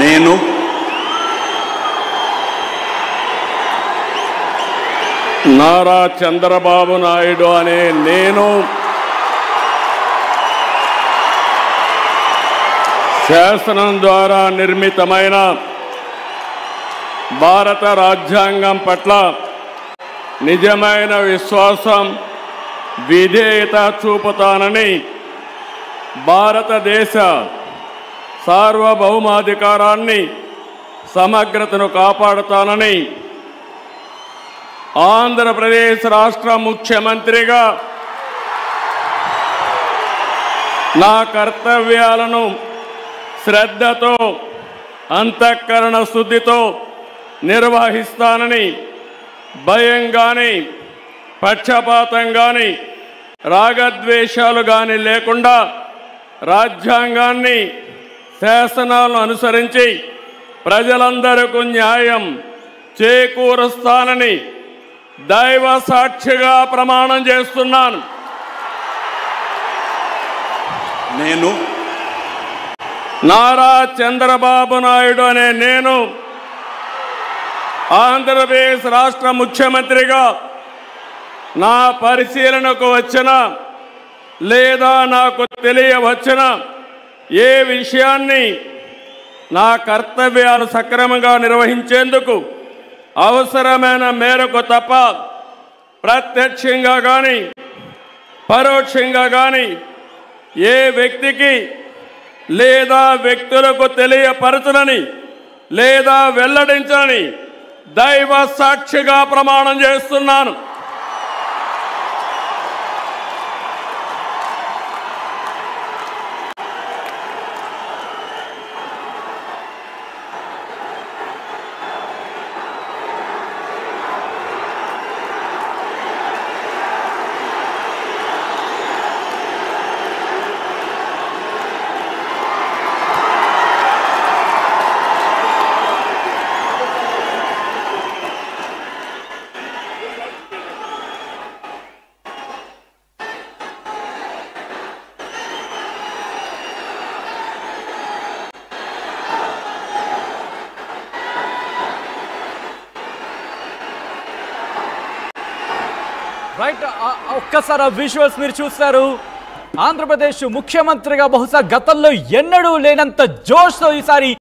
నేను నారా చంద్రబాబు నాయుడు అనే నేను శాసనం ద్వారా నిర్మితమైన భారత రాజ్యాంగం పట్ల నిజమైన విశ్వాసం విధేయత చూపుతానని భారతదేశ సార్వభౌమాధికారాన్ని సమగ్రతను కాపాడుతానని ఆంధ్రప్రదేశ్ రాష్ట్ర ముఖ్యమంత్రిగా నా కర్తవ్యాలను శ్రద్ధతో అంతఃకరణ శుద్ధితో నిర్వహిస్తానని భయం కానీ పక్షపాతం కానీ రాగద్వేషాలు కానీ లేకుండా రాజ్యాంగాన్ని శాసనాలను అనుసరించి ప్రజలందరికీ న్యాయం చేకూరుస్తానని దైవ సాక్షిగా ప్రమాణం చేస్తున్నాను. నేను నారా చంద్రబాబు నాయుడు అనే నేను ఆంధ్రప్రదేశ్ రాష్ట్ర ముఖ్యమంత్రిగా నా పరిశీలనకు వచ్చిన లేదా నాకు తెలియవచ్చిన ఏ విషయాన్ని నా కర్తవ్యాలు సక్రమంగా నిర్వహించేందుకు అవసరమైన మేరకు తప్ప ప్రత్యక్షంగా కానీ పరోక్షంగా కానీ ఏ వ్యక్తికి లేదా వ్యక్తులకు తెలియపరచనని లేదా వెల్లడించని దైవ సాక్షిగా ప్రమాణం చేస్తున్నాను. రైట్, ఒక్కసారి ఆ విజువల్స్ మీరు చూస్తారు. ఆంధ్రప్రదేశ్ ముఖ్యమంత్రిగా బహుశా గతంలో ఎన్నడూ లేనంత జోష్తో ఈసారి